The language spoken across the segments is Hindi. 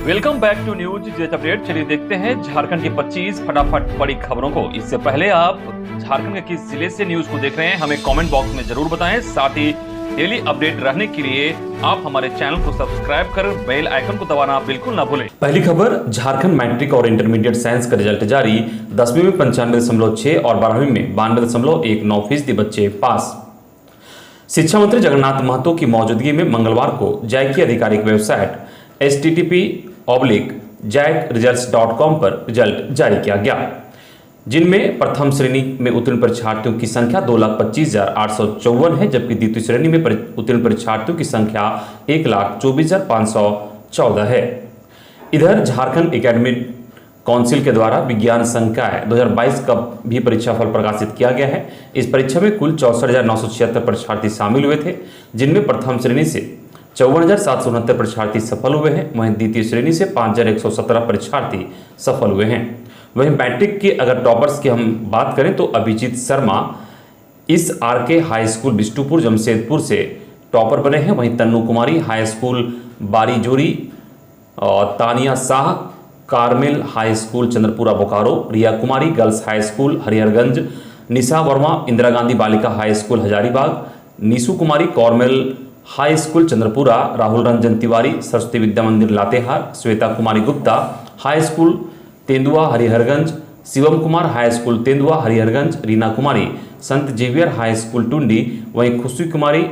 Welcome back to news jet update. चलिए देखते हैं झारखंड की 25 फटाफट बड़ी खबरों को। इससे पहले आप झारखंड के किस जिले से न्यूज को देख रहे हैं हमें कमेंट बॉक्स में जरूर बताएं। साथ ही डेली अपडेट रहने के लिए आप हमारे चैनल को सब्सक्राइब कर बेल आइकन को दबाना बिल्कुल ना भूलें। पहली खबर, झारखंड मैट्रिक और इंटरमीडिएट साइंस का रिजल्ट जारी। 10वीं में 95.6 और 12वीं में 92.19% बच्चे पास। शिक्षा मंत्री जगन्नाथ महतो की मौजूदगी में मंगलवार को जैक की आधिकारिक वेबसाइट http://jackresults.com पर रिजल्ट जारी किया गया, जिनमें प्रथम श्रेणी में उत्तीर्ण परीक्षार्थियों की संख्या 2,25,854 है, जबकि द्वितीय श्रेणी में उत्तीर्ण परीक्षार्थियों की संख्या 1,24,514 है। इधर झारखंड एकेडमिक काउंसिल के द्वारा विज्ञान संकाय 2022 का भी परीक्षाफल प्रकाशित किया गया है। इस परीक्षा में कुल 64,976 परीक्षार्थी शामिल हुए थे, जिनमें प्रथम श्रेणी से 54,769 परीक्षार्थी सफल हुए हैं, वहीं द्वितीय श्रेणी से 5,117 परीक्षार्थी सफल हुए हैं। वहीं मैट्रिक के अगर टॉपर्स की हम बात करें तो अभिजीत शर्मा इस RK high school Bistupur Jamshedpur से टॉपर बने हैं। वहीं Tannu Kumari high school Barijori, Tania Shah Carmel high school Chandrapura Bokaro, Riya Kumari girls high school Hariharganj, Nisha Verma Indira Gandhi Balika high school Hazaribagh, Nisu Kumari Carmel high school Chandrapura, Rahul Ranjan Tiwari Saraswati Vidya Mandir Latehar, Shweta Kumari Gupta high school Tendua Hariharganj, Shivam Kumar high school Tendua Hariharganj, Reena कुमारी संत जेवियर हाई स्कूल टुंडी, वहीं खुशी कुमारी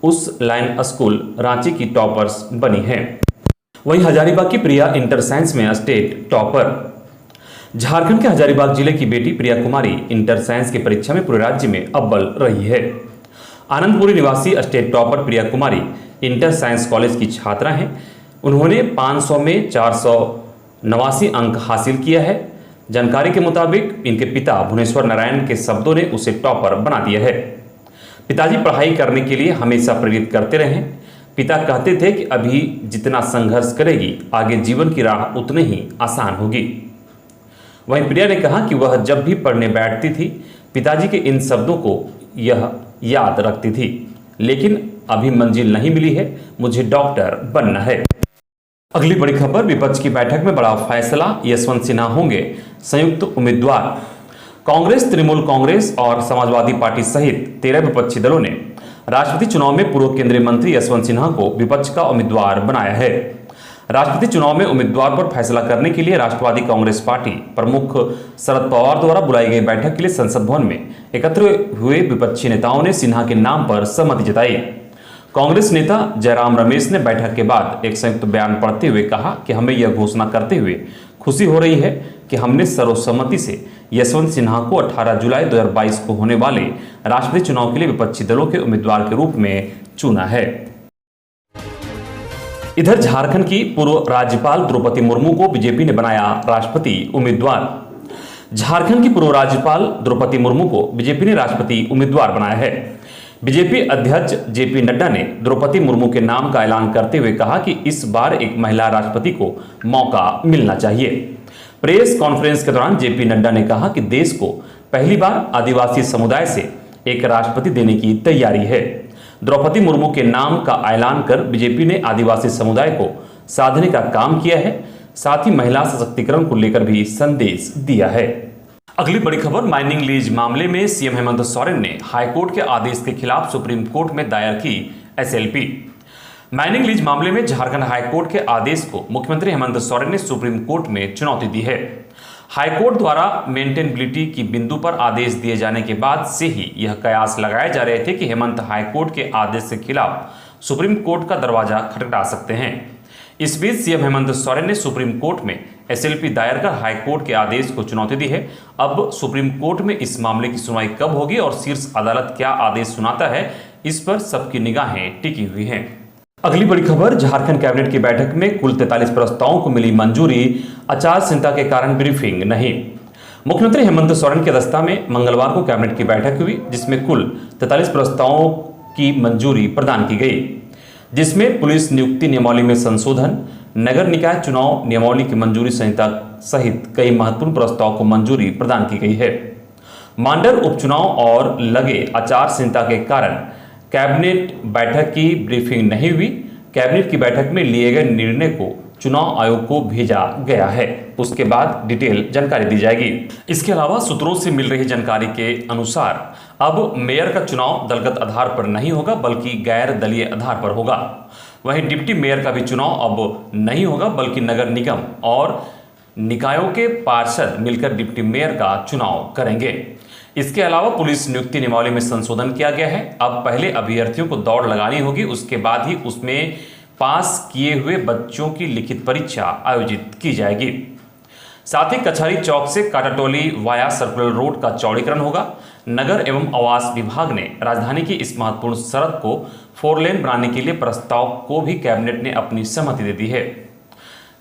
उस लाइन स्कूल रांची की टॉपर्स बनी हैं। वहीं हजारीबाग की प्रिया इंटर साइंस में स्टेट टॉपर। झारखंड के हजारीबाग जिले की बेटी प्रिया कुमारी इंटर साइंस की परीक्षा में पूरे राज्य में अव्वल रही है। आनंदपुरी निवासी state topper Priya Kumari inter science college की छात्रा हैं। उन्होंने 500 में 489 अंक हासिल किया है। जानकारी के मुताबिक इनके पिता भुवनेश्वर नारायण के शब्दों ने उसे टॉपर बना दिया है। पिताजी पढ़ाई करने के लिए हमेशा प्रेरित करते रहे। पिता कहते थे कि अभी जितना संघर्ष करेगी आगे जीवन की राह उतनी ही आसान होगी। वहीं प्रिया ने कहा कि वह जब भी पढ़ने बैठती थी पिताजी के इन शब्दों को यह याद रखती थी, लेकिन अभी मंजिल नहीं मिली है, मुझे डॉक्टर बनना है। अगली बड़ी खबर, विपक्ष की बैठक में बड़ा फैसला, यशवंत सिन्हा होंगे संयुक्त उम्मीदवार। कांग्रेस, तृणमूल कांग्रेस और समाजवादी पार्टी सहित 13 विपक्षी दलों ने राष्ट्रपति चुनाव में पूर्व केंद्रीय मंत्री यशवंत सिन्हा को विपक्ष का उम्मीदवार बनाया है। राष्ट्रपति चुनाव में उम्मीदवार पर फैसला करने के लिए राष्ट्रवादी कांग्रेस पार्टी प्रमुख शरद पवार द्वारा बुलाई गई बैठक के लिए संसद भवन में एकत्र हुए विपक्षी नेताओं ने सिन्हा के नाम पर सहमति जताई। कांग्रेस नेता जयराम रमेश ने बैठक के बाद एक संयुक्त बयान पढ़ते हुए कहा कि हमें यह घोषणा करते हुए खुशी हो रही है कि हमने सर्वसम्मति से यशवंत सिन्हा को 18 जुलाई 2022 को होने वाले राष्ट्रपति चुनाव के लिए विपक्षी दलों के उम्मीदवार के रूप में चुना है। इधर झारखंड की पूर्व राज्यपाल द्रौपदी मुर्मू को बीजेपी ने बनाया राष्ट्रपति उम्मीदवार। झारखंड की पूर्व राज्यपाल द्रौपदी मुर्मू को बीजेपी ने राष्ट्रपति उम्मीदवार बनाया है। बीजेपी अध्यक्ष जेपी नड्डा ने द्रौपदी मुर्मू के नाम का ऐलान करते हुए कहा कि इस बार एक महिला राष्ट्रपति को मौका मिलना चाहिए। प्रेस कॉन्फ्रेंस के दौरान जेपी नड्डा ने कहा कि देश को पहली बार आदिवासी समुदाय से एक राष्ट्रपति देने की तैयारी है। द्रौपदी मुर्मू के नाम का ऐलान कर बीजेपी ने आदिवासी समुदाय को साधने का काम किया है, साथ ही महिला सशक्तिकरण को लेकर भी संदेश दिया है। अगली बड़ी खबर, माइनिंग लीज मामले में सीएम हेमंत सोरेन ने हाईकोर्ट के आदेश के खिलाफ सुप्रीम कोर्ट में दायर की एसएलपी। माइनिंग लीज मामले में झारखंड हाईकोर्ट के आदेश को मुख्यमंत्री हेमंत सोरेन ने सुप्रीम कोर्ट में चुनौती दी है। हाईकोर्ट द्वारा मेंटेनेबिलिटी की बिंदु पर आदेश दिए जाने के बाद से ही यह कयास लगाए जा रहे थे कि हेमंत हाईकोर्ट के आदेश के खिलाफ सुप्रीम कोर्ट का दरवाजा खटखटा सकते हैं। इस बीच सीएम हेमंत सोरेन ने सुप्रीम कोर्ट में एसएलपी दायर कर हाईकोर्ट के आदेश को चुनौती दी है। अब सुप्रीम कोर्ट में इस मामले की सुनवाई कब होगी और शीर्ष अदालत क्या आदेश सुनाता है, इस पर सबकी निगाहें टिकी हुई हैं। अगली बड़ी खबर, झारखंड कैबिनेट की बैठक में कुल 43 प्रस्तावों को मिली मंजूरी, आचार संहिता के कारण ब्रीफिंग नहीं। मुख्यमंत्री हेमंत सोरेन की अध्यक्षता में मंगलवार को कैबिनेट की बैठक हुई, जिसमें कुल 43 प्रस्तावों की मंजूरी प्रदान की गई, जिसमें पुलिस नियुक्ति नियमावली में संशोधन, नगर निकाय चुनाव नियमावली की मंजूरी संहिता सहित कई महत्वपूर्ण प्रस्ताव को मंजूरी प्रदान की गई है। मांडर उपचुनाव और लगे आचार संहिता के कारण कैबिनेट बैठक की ब्रीफिंग नहीं हुई। कैबिनेट की बैठक में लिए गए निर्णय को चुनाव आयोग को भेजा गया है। उसके बाद डिटेल जानकारी दी जाएगी। इसके अलावा सूत्रों से मिल रही जानकारी के अनुसार अब मेयर का चुनाव दलगत आधार पर नहीं होगा बल्कि गैर दलीय आधार पर होगा। वहीं डिप्टी मेयर का भी चुनाव अब नहीं होगा बल्कि नगर निगम और निकायों के पार्षद मिलकर डिप्टी मेयर का चुनाव करेंगे। इसके अलावा पुलिस नियुक्ति नियमावली में संशोधन किया गया है। अब पहले अभ्यर्थियों को दौड़ लगानी होगी, उसके बाद ही उसमें पास किए हुए बच्चों की लिखित परीक्षा आयोजित की जाएगी। साथ ही कचहरी चौक से काटाटोली वाया सर्कुलर रोड का चौड़ीकरण होगा। नगर एवं आवास विभाग ने राजधानी की इस महत्वपूर्ण सड़क को 4 लेन बनाने के लिए प्रस्ताव को भी कैबिनेट ने अपनी सहमति दे दी है।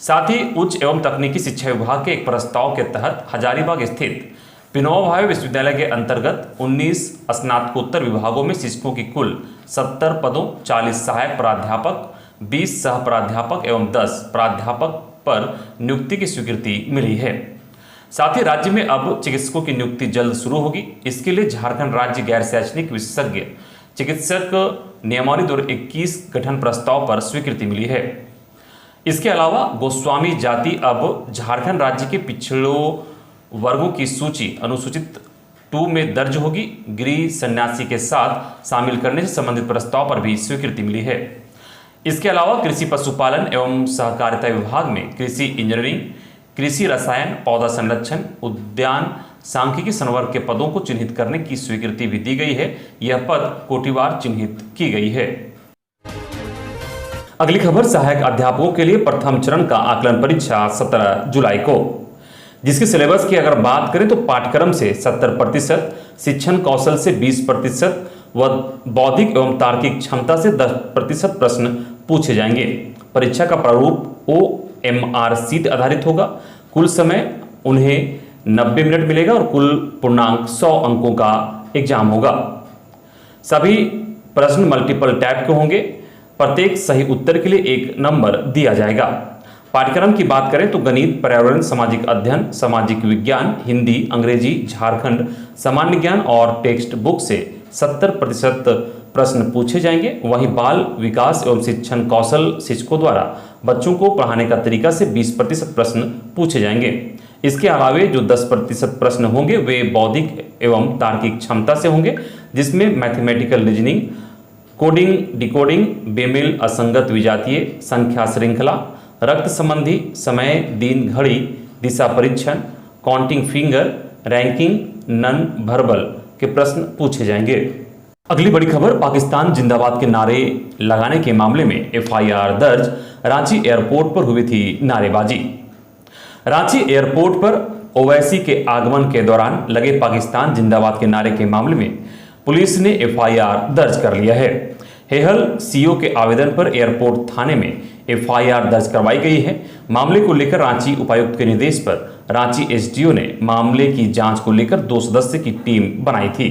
साथ ही उच्च एवं तकनीकी शिक्षा विभाग के एक प्रस्ताव के तहत हजारीबाग स्थित विनोबा भावे विश्वविद्यालय के अंतर्गत 19 स्नातकोत्तर विभागों में शिक्षकों की कुल 70 पदों, 40 सहायक प्राध्यापक, 20 सह प्राध्यापक एवं 10 प्राध्यापक पर नियुक्ति की स्वीकृति मिली है। साथ ही राज्य में अब चिकित्सकों की नियुक्ति जल्द शुरू होगी। इसके लिए झारखंड राज्य गैर शैक्षणिक विशेषज्ञ चिकित्सक नियमावली 2021 गठन प्रस्ताव पर स्वीकृति मिली है। इसके अलावा गोस्वामी जाति अब झारखंड राज्य के पिछड़ों वर्गों की सूची अनुसूचित 2 में दर्ज होगी। गृह सन्यासी के साथ शामिल करने से संबंधित प्रस्ताव पर भी स्वीकृति मिली है। इसके अलावा कृषि पशुपालन एवं सहकारिता विभाग में कृषि इंजीनियरिंग, कृषि रसायन, पौधा संरक्षण, उद्यान सांख्यिकी संवर्ग के पदों को चिन्हित करने की स्वीकृति भी दी गई है। यह पद कोटिवार चिन्हित की गई है। अगली खबर, सहायक अध्यापकों के लिए प्रथम चरण का आकलन परीक्षा 17 जुलाई को। जिसके सिलेबस की अगर बात करें तो पाठ्यक्रम से 70%, शिक्षण कौशल से 20% व बौद्धिक एवं तार्किक क्षमता से 10% प्रश्न पूछे जाएंगे। परीक्षा का प्रारूप OMR सीट आधारित होगा। कुल समय उन्हें 90 मिनट मिलेगा और कुल पूर्णांक 100 अंकों का एग्जाम होगा। सभी प्रश्न मल्टीपल टैब के होंगे। प्रत्येक सही उत्तर के लिए 1 नंबर दिया जाएगा। पाठ्यक्रम की बात करें तो गणित, पर्यावरण, सामाजिक अध्ययन, सामाजिक विज्ञान, हिंदी, अंग्रेजी, झारखंड सामान्य ज्ञान और टेक्स्ट बुक से 70% प्रश्न पूछे जाएंगे। वहीं बाल विकास एवं शिक्षण कौशल शिक्षकों द्वारा बच्चों को पढ़ाने का तरीका से 20% प्रश्न पूछे जाएंगे। इसके अलावे जो 10% प्रश्न होंगे वे बौद्धिक एवं तार्किक क्षमता से होंगे, जिसमें मैथमेटिकल रीजनिंग, कोडिंग, डिकोडिंग, बेमेल, असंगत विजातीय, संख्या श्रृंखला, रक्त संबंधी, समय, दिन, घड़ी, दिशा परीक्षण, counting finger, ranking, non verbal के प्रश्न पूछे जाएंगे। अगली बड़ी खबर, पाकिस्तान जिंदाबाद के नारे लगाने के मामले में FIR दर्ज। रांची एयरपोर्ट पर हुई थी नारेबाजी। रांची एयरपोर्ट पर ओवैसी के आगमन के दौरान लगे पाकिस्तान जिंदाबाद के नारे के मामले में पुलिस ने FIR दर्ज कर लिया है। हेहल CO के आवेदन पर एयरपोर्ट थाने में FIR दर्ज करवाई गई है। मामले को लेकर रांची उपायुक्त के निर्देश पर रांची SDO ने मामले की जांच को लेकर 2 सदस्य की टीम बनाई थी,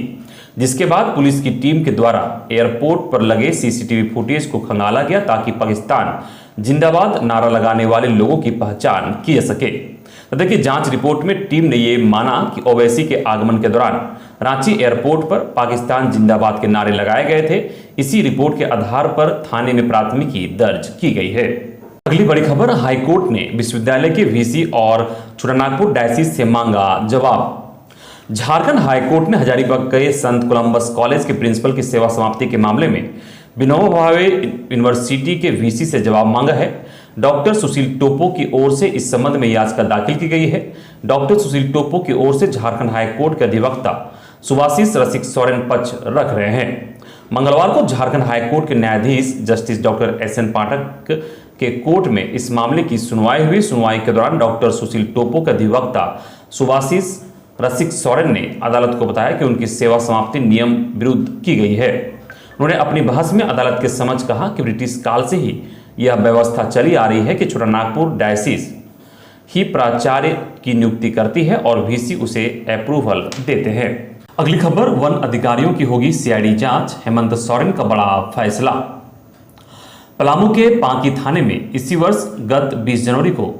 जिसके बाद पुलिस की टीम के द्वारा एयरपोर्ट पर लगे CCTV फुटेज को खंगाला गया ताकि पाकिस्तान जिंदाबाद नारा लगाने वाले लोगों की पहचान की जा सके। तो देखिए, जांच रिपोर्ट में टीम ने ये माना कि ओवैसी के आगमन के दौरान रांची एयरपोर्ट पर पाकिस्तान जिंदाबाद के नारे लगाए गए थे। इसी रिपोर्ट के आधार पर थाने में प्राथमिकी दर्ज की गई है। अगली बड़ी खबर, हाईकोर्ट ने विश्वविद्यालय के VC और छोटानागपुर डायसिस से मांगा जवाब। झारखंड हाईकोर्ट ने हजारीबाग के संत कोलंबस कॉलेज के प्रिंसिपल की सेवा समाप्ति के मामले में विनोबा भावे यूनिवर्सिटी के VC से जवाब मांगा है। डॉक्टर सुशील टोपो की ओर से इस संबंध में याचिका दाखिल की गई है। डॉक्टर सुशील टोपो की ओर से झारखंड हाईकोर्ट के अधिवक्ता सुभाषिस रसिक सोरेन पक्ष रख रहे हैं। मंगलवार को झारखंड हाईकोर्ट के न्यायाधीश जस्टिस डॉक्टर SN पाठक के कोर्ट में इस मामले की सुनवाई हुई। सुनवाई के दौरान डॉक्टर सुशील टोपो के अधिवक्ता सुभाषिस रसिक सोरेन ने अदालत को बताया कि उनकी सेवा समाप्ति नियम विरुद्ध की गई है। उन्होंने अपनी बहस में अदालत के समझ कहा कि ब्रिटिश काल से ही यह व्यवस्था चली आ रही है कि छोटानागपुर डायसिस ही प्राचार्य की नियुक्ति करती है और VC उसे अप्रूवल देते हैं। अगली खबर, वन अधिकारियों की होगी CID जांच। हेमंत सोरेन का बड़ा फैसला। पलामू के पांकी थाने में इसी वर्ष गत 20 जनवरी को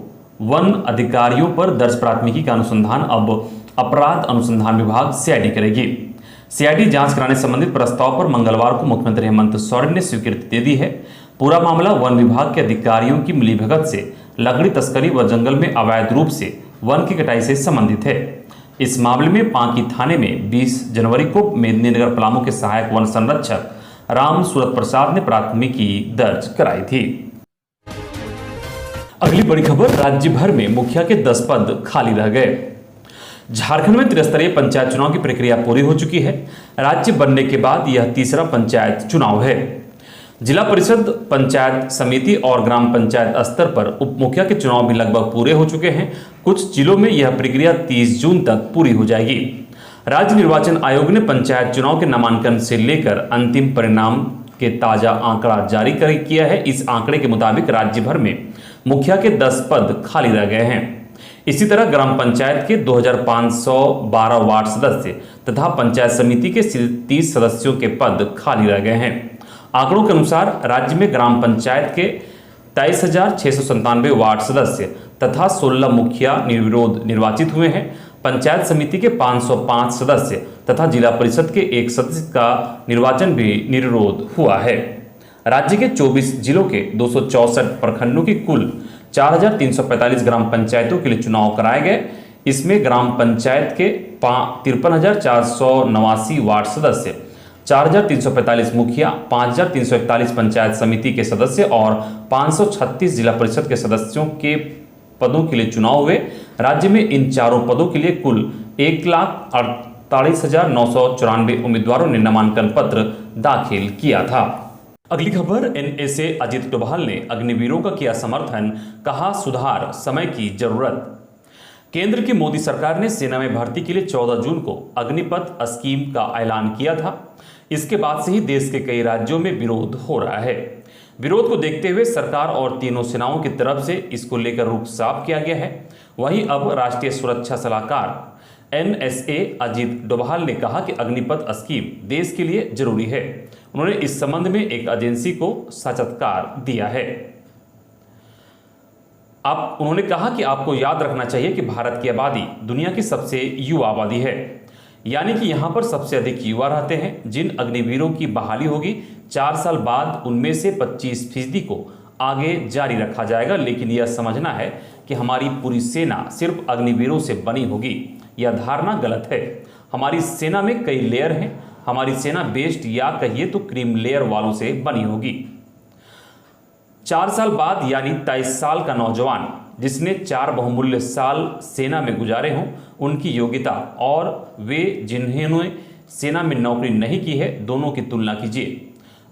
वन अधिकारियों पर दर्ज प्राथमिकी का अनुसंधान अब अपराध अनुसंधान विभाग CID करेगी। CID जांच कराने संबंधित प्रस्ताव पर मंगलवार को मुख्यमंत्री हेमंत सोरेन ने स्वीकृति दे दी है। पूरा मामला वन विभाग के अधिकारियों की मिलीभगत से लकड़ी तस्करी व जंगल में अवैध रूप से वन की कटाई से संबंधित है। इस मामले में पांकी थाने में 20 जनवरी को मेदिनीनगर पलामू के सहायक वन संरक्षक राम सूरत प्रसाद ने प्राथमिकी दर्ज कराई थी। अगली बड़ी खबर, राज्य भर में मुखिया के 10 पद खाली रह गए। झारखंड में त्रिस्तरीय पंचायत चुनाव की प्रक्रिया पूरी हो चुकी है। राज्य बनने के बाद यह तीसरा पंचायत चुनाव है। जिला परिषद, पंचायत समिति और ग्राम पंचायत स्तर पर उप मुखिया के चुनाव भी लगभग पूरे हो चुके हैं। कुछ जिलों में यह प्रक्रिया 30 जून तक पूरी हो जाएगी। राज्य निर्वाचन आयोग ने पंचायत चुनाव के नामांकन से लेकर अंतिम परिणाम के ताजा आंकड़ा जारी किया है। इस आंकड़े के मुताबिक राज्य भर में मुखिया के 10 पद खाली रह गए हैं। इसी तरह ग्राम पंचायत के 2512 वार्ड सदस्य तथा पंचायत समिति के 30 सदस्यों के पद खाली रह गए हैं। आंकड़ों के अनुसार राज्य में ग्राम पंचायत के 23,697 वार्ड सदस्य तथा 16 मुखिया निर्विरोध निर्वाचित हुए हैं। पंचायत समिति के 505 सदस्य तथा जिला परिषद के 1 सदस्य का निर्वाचन भी निर्विरोध हुआ है। राज्य के 24 जिलों के 264 प्रखंडों की कुल 4,345 ग्राम पंचायतों के लिए चुनाव कराए गए। इसमें ग्राम पंचायत के 53,489 वार्ड सदस्य, 4,345 मुखिया, 5,341 पंचायत समिति के सदस्य और 536 जिला परिषद के सदस्यों के पदों के लिए चुनाव हुए। राज्य में इन चारों पदों के लिए कुल 1,48,994 उम्मीदवारों ने नामांकन पत्र दाखिल किया था। अगली खबर, एनएसए अजित डोभाल ने अग्निवीरों का किया समर्थन, कहा सुधार समय की जरूरत। केंद्र की मोदी सरकार ने सेना में भर्ती के लिए 14 जून को अग्निपथ स्कीम का ऐलान किया था। इसके बाद से ही देश के कई राज्यों में विरोध हो रहा है। विरोध को देखते हुए सरकार और तीनों सेनाओं की तरफ से इसको लेकर रुख साफ किया गया है। वहीं अब राष्ट्रीय सुरक्षा सलाहकार एनएसए अजित डोभाल ने कहा कि अग्निपथ स्कीम देश के लिए जरूरी है। उन्होंने इस संबंध में एक एजेंसी को साक्षात्कार दिया है। उन्होंने कहा कि आपको याद रखना चाहिए कि भारत की आबादी दुनिया की सबसे युवा आबादी है, यानी कि यहाँ पर सबसे अधिक युवा रहते हैं। जिन अग्निवीरों की बहाली होगी 4 साल बाद उनमें से 25% को आगे जारी रखा जाएगा। लेकिन यह समझना है कि हमारी पूरी सेना सिर्फ अग्निवीरों से बनी होगी, यह धारणा गलत है। हमारी सेना में कई लेयर हैं। हमारी सेना बेस्ड या कहिए तो क्रीम लेयर वालों से बनी होगी। 4 साल बाद यानी 23 साल का नौजवान जिसने 4 बहुमूल्य साल सेना में गुजारे हों, उनकी योग्यता और वे जिन्होंने सेना में नौकरी नहीं की है, दोनों की तुलना कीजिए।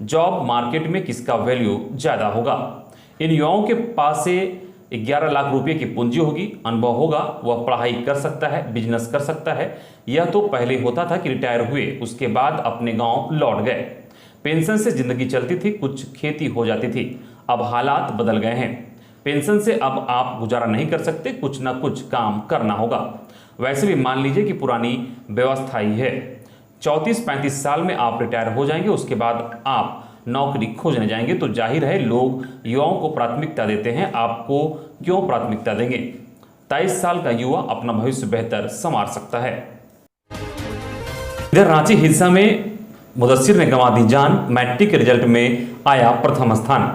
जॉब मार्केट में किसका वैल्यू ज़्यादा होगा? इन युवाओं के पास से 11 लाख रुपए की पूंजी होगी, अनुभव होगा, वह पढ़ाई कर सकता है, बिजनेस कर सकता है। यह तो पहले होता था कि रिटायर हुए उसके बाद अपने गांव लौट गए, पेंशन से जिंदगी चलती थी, कुछ खेती हो जाती थी। अब हालात बदल गए हैं। पेंशन से अब आप गुजारा नहीं कर सकते, कुछ ना कुछ काम करना होगा। वैसे भी मान लीजिए कि पुरानी व्यवस्था ही है। 34-35 साल में आप रिटायर हो जाएंगे, उसके बाद आप नौकरी खोजने जाएंगे। तो जाहिर है लोग युवाओं को प्राथमिकता देते हैं। आपको क्यों प्राथमिकता देंगे? 23 साल का युवा अपना भविष्य बेहतर संवार सकता है। इधर रांची हिंसा में मुदस्सिर ने गंवा दी जान, मैट्रिक के रिजल्ट में आया प्रथम स्थान।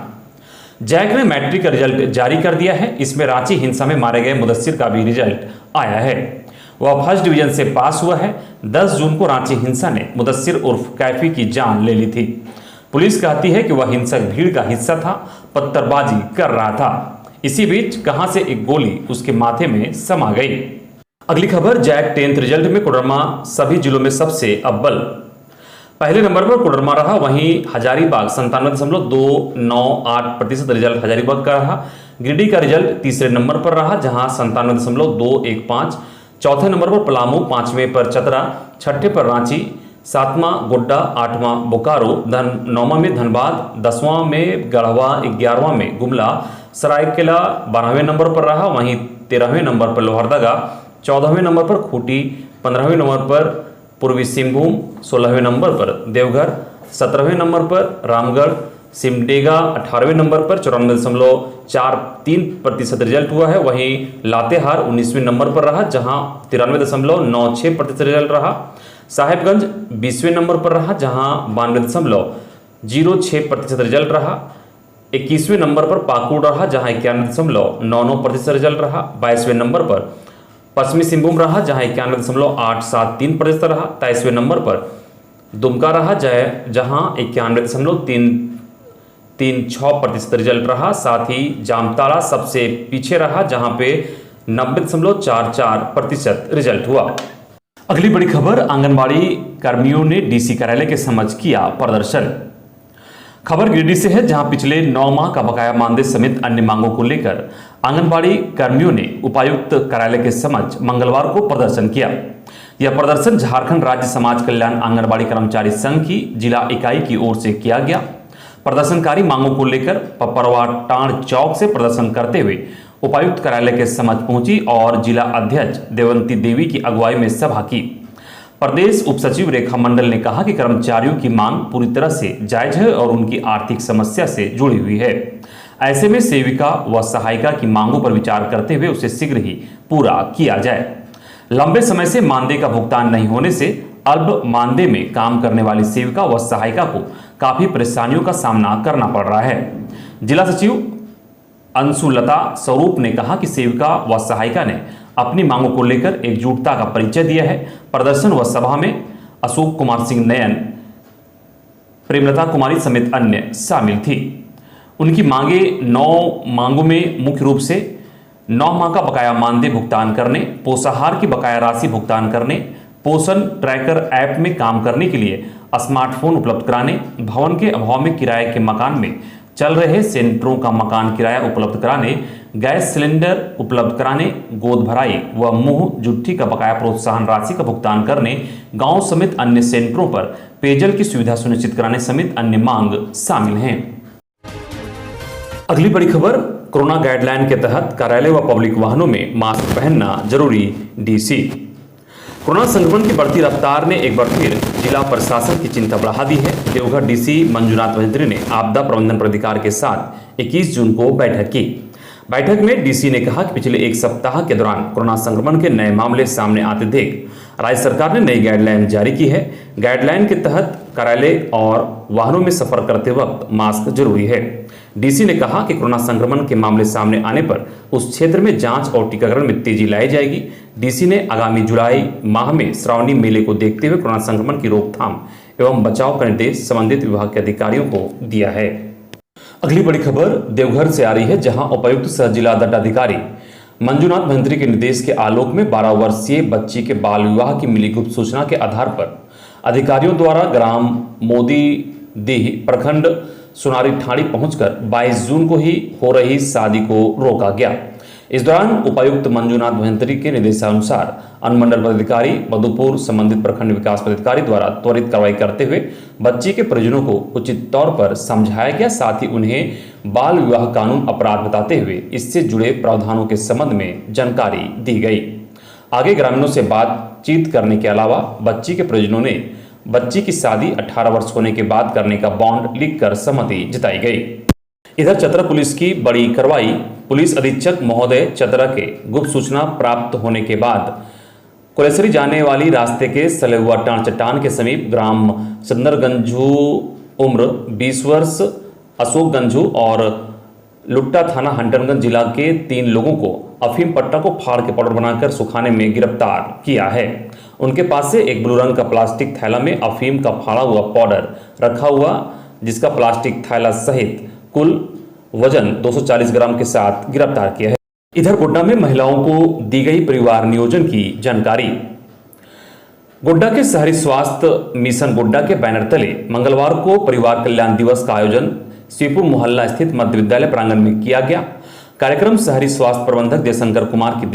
जैक ने मैट्रिक का रिजल्ट जारी कर दिया है। इसमें रांची हिंसा में मारे गए मुदस्सिर का भी रिजल्ट आया है। वह फर्स्ट डिवीजन से पास हुआ है। 10 जून को रांची हिंसा ने मुदस्सिर उर्फ कैफी की जान ले ली थी। पुलिस कहती है कि वह हिंसक भीड़ का हिस्सा था, पत्थरबाजी कर रहा था। इसी बीच कहां से एक गोली उसके माथे में समा गई। अगली खबर, जैक 10th रिजल्ट में कोडरमा सभी जिलों में सबसे अव्वल। पहले नंबर पर कोडरमा रहा, वहीं हजारीबाग 97.298% रिजल्ट हजारीबाग का रहा। गिरिडीह का रिजल्ट तीसरे नंबर पर रहा जहां 97.215। चौथे नंबर पर पलामू, 5वें पर चतरा, 6ठे पर रांची, 7वां गोड्डा, 8वां बोकारो, 9वां में धनबाद, 10वां में गढ़वा, 11वां में गुमला, सरायकेला 12वें नंबर पर रहा। वहीं 13वें नंबर पर लोहरदगा, 14वें नंबर पर खूंटी, 15वें नंबर पर पूर्वी सिंहभूम, 16वें नंबर पर देवघर, 17वें नंबर पर रामगढ़, सिमडेगा 18वें नंबर पर 94.43% रिजल्ट हुआ है। वहीं लातेहार 19वें नंबर पर रहा जहां 93.96% रिजल्ट रहा। साहेबगंज 20वें नंबर पर रहा जहां 92.06% रिजल्ट रहा। 21वें नंबर पर पाकुड़ रहा जहां 91.99% रिजल्ट रहा। 22वें नंबर पर पश्चिमी सिंहभूम रहा जहां 91.873% रहा। 23वें नंबर पर दुमका रहा जहां 91.336% रिजल्ट रहा। साथ ही जामताड़ा सबसे पीछे रहा जहां पे 90.44% रिजल्ट हुआ। अगली बड़ी खबर, आंगनबाड़ी कर्मियों ने डीसी कार्यालय के समक्ष किया प्रदर्शन। खबर गिरिडीह से है जहां पिछले 9 माह का बकाया मानदेय समेत अन्य मांगों को लेकर आंगनबाड़ी कर्मियों ने उपायुक्त कार्यालय के समक्ष मंगलवार को प्रदर्शन किया। यह प्रदर्शन झारखंड राज्य समाज कल्याण आंगनबाड़ी कर्मचारी संघ की जिला इकाई की ओर से किया गया। प्रदर्शनकारी मांगों को लेकर पपरवा टांड चौक से प्रदर्शन करते हुए उपायुक्त कार्यालय के समक्ष पहुंची और जिला अध्यक्ष देवंती देवी की अगुवाई में सभा की। प्रदेश उप सचिव रेखा मंडल ने कहा कि कर्मचारियों की मांग पूरी तरह से जायज है और उनकी आर्थिक समस्या से जुड़ी हुई है। ऐसे में सेविका व सहायिका की मांगों पर विचार करते हुए उसे शीघ्र ही पूरा किया जाए। लंबे समय से मानदेय का भुगतान नहीं होने से अल्प मानदेय में काम करने वाली सेविका व सहायिका को काफी परेशानियों का सामना करना पड़ रहा है। जिला सचिव अंशुलता स्वरूप ने कहा कि सेविका व सहायिका ने अपनी मांगों को लेकर एकजुटता का परिचय दिया है। प्रदर्शन व सभा में अशोक कुमार सिंह नयन, प्रेमलता कुमारी समेत अन्य शामिल थी। उनकी मांगे 9 मांगों में मुख्य रूप से 9 माह का बकाया मानदेय भुगतान करने, पोषाहार की बकाया राशि भुगतान करने, पोषण ट्रैकर ऐप में काम करने के लिए स्मार्टफोन उपलब्ध कराने, भवन के अभाव में किराए के मकान में चल रहे सेंटरों का मकान किराया उपलब्ध कराने, गैस सिलेंडर उपलब्ध कराने, गोद भराई व मुंह जुट्ठी का बकाया प्रोत्साहन राशि का भुगतान करने, गांव समेत अन्य सेंटरों पर पेयजल की सुविधा सुनिश्चित कराने समेत अन्य मांग शामिल हैं। अगली बड़ी खबर, कोरोना गाइडलाइन के तहत कार्यालय व पब्लिक वाहनों में मास्क पहनना जरूरी, डीसी। कोरोना संक्रमण की बढ़ती रफ्तार ने एक बार फिर जिला प्रशासन की चिंता बढ़ा दी है। देवघर डीसी मंजुनाथ महंत्री ने आपदा प्रबंधन प्राधिकार के साथ 21 जून को बैठक की। बैठक में डीसी ने कहा कि पिछले 1 सप्ताह के दौरान कोरोना संक्रमण के नए मामले सामने आते देख राज्य सरकार ने नई गाइडलाइन जारी की है। गाइडलाइन के तहत कार्यालय और वाहनों में सफर करते वक्त मास्क जरूरी है। डीसी ने कहा कि कोरोना संक्रमण के मामले सामने आने पर उस क्षेत्र में जांच और टीकाकरण में तेजी लाई जाएगी। डीसी ने आगामी जुलाई माह में श्रावणी मेले को देखते हुए कोरोना संक्रमण की रोकथाम एवं बचाव का निर्देश संबंधित विभाग के अधिकारियों को दिया है। अगली बड़ी खबर देवघर से आ रही है जहां उपायुक्त सह जिला दंडाधिकारी मंजुनाथ महंत्री के निर्देश के आलोक में 12 वर्षीय बच्ची के बाल विवाह की मिली गुप्त सूचना के आधार पर अधिकारियों द्वारा ग्राम मोदी दीह प्रखंड सुनारी ठाणी पहुंचकर 22 जून को ही हो रही शादी को रोका गया। इस दौरान उपायुक्त मंजुनाथ महंत्री के निर्देशानुसार अनुमंडल पदाधिकारी मधुपुर संबंधित प्रखंड विकास पदाधिकारी द्वारा त्वरित कार्रवाई करते हुए बच्ची के परिजनों को उचित तौर पर समझाया गया। साथ ही उन्हें बाल विवाह कानून अपराध बताते हुए इससे जुड़े प्रावधानों के संबंध में जानकारी दी गई। आगे ग्रामीणों से बातचीत करने के अलावा बच्ची के परिजनों ने बच्ची की शादी 18 वर्ष होने के बाद करने का बॉन्ड लिखकर सहमति जताई गई। इधर चतरा पुलिस की बड़ी कार्रवाई, पुलिस अधीक्षक महोदय चतरा के गुप्त सूचना प्राप्त होने के बाद कोलेसरी जाने वाली रास्ते के सलेहुआ टांड चट्टान के समीप ग्राम चंदरगंजू उम्र 20 वर्ष अशोक गंजू और लुट्टा थाना हंटरगंज जिला के 3 लोगों को अफीम पट्टा को फाड़ के पाउडर बनाकर सुखाने में गिरफ्तार किया है। उनके पास से एक ब्लू रंग का प्लास्टिक थैला में अफीम का फाड़ा हुआ पाउडर रखा हुआ, जिसका प्लास्टिक थैला सहित कुल वजन 240 ग्राम के साथ गिरफ्तार किया है। इधर गोड्डा में महिलाओं को दी गई परिवार नियोजन की जानकारी। गोड्डा के शहरी स्वास्थ्य मिशन गोड्डा के बैनर तले मंगलवार को परिवार कल्याण दिवस का आयोजन श्रीपुर मोहल्ला स्थित मध्य विद्यालय प्रांगण में किया गया। कार्यक्रम शहरी स्वास्थ्य प्रबंधक जयशंकर कुमार की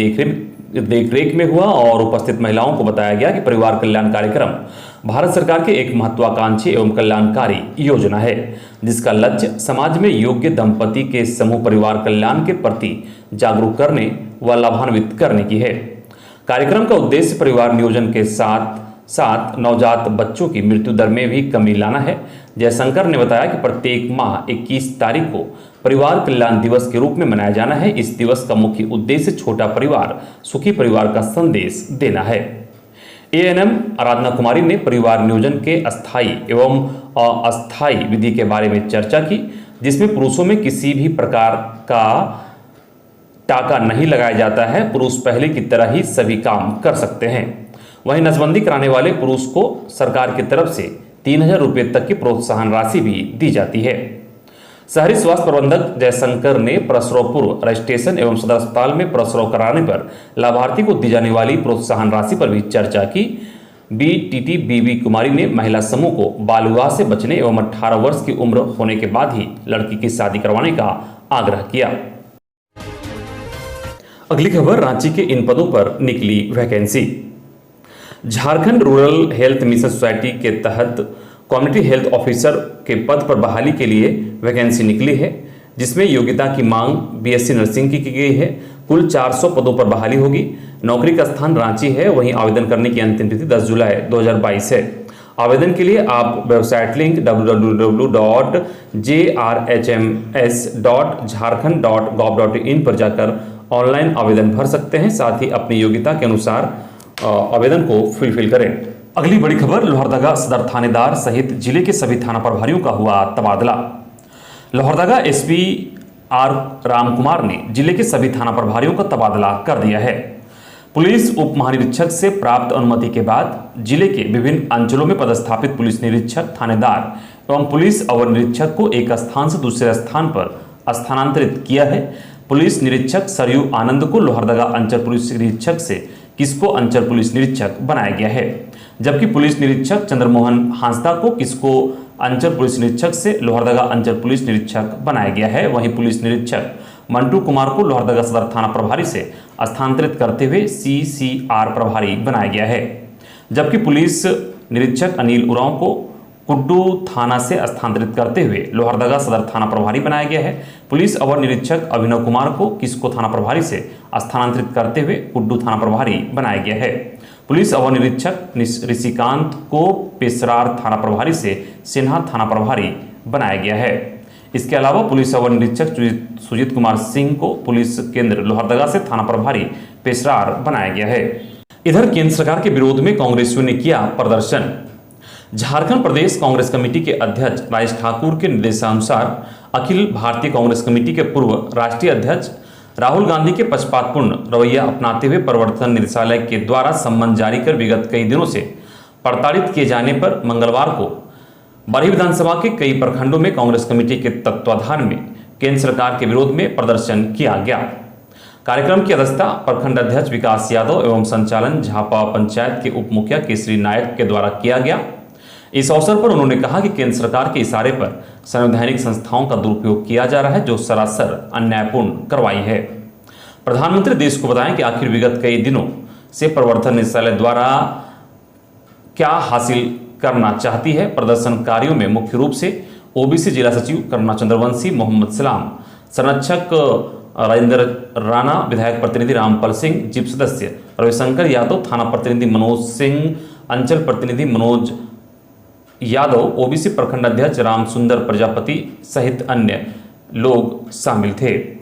देखरेख में हुआ और उपस्थित महिलाओं को बताया गया कि परिवार कल्याण कार्यक्रम भारत सरकार के एक महत्वाकांक्षी एवं कल्याणकारी योजना है, जिसका लक्ष्य समाज में योग्य दंपति के समूह परिवार कल्याण के प्रति जागरूक करने व लाभान्वित करने की है। कार्यक्रम का उद्देश्य परिवार नियोजन के साथ साथ नवजात बच्चों की मृत्यु दर में भी कमी लाना है। जयशंकर ने बताया कि प्रत्येक माह 21 तारीख को परिवार कल्याण दिवस के रूप में मनाया जाना है। इस दिवस का मुख्य उद्देश्य छोटा परिवार सुखी परिवार का संदेश देना है। एएनएम आराधना कुमारी ने परिवार नियोजन के अस्थायी एवं अस्थायी विधि के बारे में चर्चा की। जिसमें पुरुषों में किसी भी प्रकार का टाका नहीं लगाया जाता है। पुरुष पहले की तरह ही सभी काम कर सकते हैं। वहीं नसबंदी कराने वाले पुरुष को सरकार की तरफ से 3000 रुपये तक की प्रोत्साहन राशि भी दी जाती है। शहरी स्वास्थ्य प्रबंधक जयशंकर ने प्रसव पूर्व रजिस्ट्रेशन एवं सदर अस्पताल में प्रसव कराने पर लाभार्थी को दी जाने वाली प्रोत्साहन राशि पर भी चर्चा की। बीटीटी बीबी कुमारी ने महिला समूह को बाल विवाह से बचने एवं 18 वर्ष की उम्र होने के बाद ही लड़की की शादी करवाने का आग्रह किया। अगली खबर, रांची के इन पदों पर निकली vacancy. Jharkhand rural health mission society के तहत कम्युनिटी हेल्थ ऑफिसर के पद पर बहाली के लिए वैकेंसी निकली है, जिसमें योग्यता की मांग बीएससी नर्सिंग की गई है। कुल 400 पदों पर बहाली होगी। नौकरी का स्थान रांची है। वहीं आवेदन करने की अंतिम तिथि 10 जुलाई 2022 है। आवेदन के लिए आप वेबसाइट लिंक www.jrhms.jharkhand.gov.in पर जाकर ऑनलाइन आवेदन भर सकते हैं। साथ ही अपनी योग्यता के अनुसार आवेदन को फुलफिल करें। अगली बड़ी खबर, लोहरदगा सदर थानेदार सहित जिले के सभी थाना प्रभारियों का हुआ तबादला। लोहरदगा एसपी आर रामकुमार ने जिले के सभी थाना प्रभारियों का तबादला कर दिया है। पुलिस उप महानिरीक्षक से प्राप्त अनुमति के बाद जिले के विभिन्न अंचलों में पदस्थापित पुलिस निरीक्षक, थानेदार एवं पुलिस अवर निरीक्षक को एक स्थान से दूसरे स्थान पर स्थानांतरित किया है। पुलिस निरीक्षक सरयू आनंद को लोहरदगा अंचल पुलिस निरीक्षक से किसको अंचल पुलिस निरीक्षक बनाया गया है, जबकि पुलिस निरीक्षक चंद्रमोहन हांसदा को किसको अंचल पुलिस निरीक्षक से लोहरदगा अंचल पुलिस निरीक्षक बनाया गया है। वहीं पुलिस निरीक्षक मंटू कुमार को लोहरदगा सदर थाना प्रभारी से स्थानांतरित करते हुए सीसीआर प्रभारी बनाया गया है, जबकि पुलिस निरीक्षक अनिल उरांव को कुड्डू थाना से स्थानांतरित करते हुए लोहरदगा सदर थाना प्रभारी बनाया गया है। पुलिस अवर निरीक्षक अभिनव कुमार को किसको थाना प्रभारी से स्थानांतरित करते हुए कुड्डू थाना प्रभारी बनाया गया है। पुलिस अवर निरीक्षक ऋषिकांत को पेशरार थाना प्रभारी से सिन्हा थाना प्रभारी बनाया गया है। इसके अलावा पुलिस अवर निरीक्षक सुजीत कुमार सिंह को पुलिस केंद्र लोहरदगा से थाना प्रभारी पेशरार बनाया गया है। इधर केंद्र सरकार के विरोध में कांग्रेसियों ने किया प्रदर्शन। झारखंड प्रदेश कांग्रेस कमेटी के अध्यक्ष राजेश ठाकुर के निर्देशानुसार अखिल भारतीय कांग्रेस कमेटी के पूर्व राष्ट्रीय अध्यक्ष राहुल गांधी के पक्षपातपूर्ण रवैया अपनाते हुए प्रवर्तन निदेशालय के द्वारा सम्मन जारी कर विगत कई दिनों से प्रताड़ित किए जाने पर मंगलवार को बरही विधानसभा के कई प्रखंडों में कांग्रेस कमेटी के तत्वाधान में केंद्र सरकार के विरोध में प्रदर्शन किया गया। कार्यक्रम की अध्यक्षता प्रखंड अध्यक्ष विकास यादव एवं संचालन झापा पंचायत के उप मुखिया केसरी नायक के द्वारा किया गया। इस अवसर पर उन्होंने कहा कि केंद्र सरकार के इशारे पर संवैधानिक संस्थाओं का दुरुपयोग किया जा रहा है, जो सरासर अन्यायपूर्ण कार्रवाई है। प्रधानमंत्री देश को बताएं कि आखिर विगत कई दिनों से प्रवर्तन निदेशालय द्वारा क्या हासिल करना चाहती है। प्रदर्शनकारियों में मुख्य रूप से ओबीसी जिला सचिव करुणा चंद्रवंशी, मोहम्मद सलाम, संरक्षक राजेंद्र राणा, विधायक प्रतिनिधि रामपाल सिंह, जीप सदस्य रविशंकर यादव, थाना प्रतिनिधि मनोज सिंह, अंचल प्रतिनिधि मनोज यादव, ओबीसी प्रखंड अध्यक्ष राम सुंदर प्रजापति सहित अन्य लोग शामिल थे।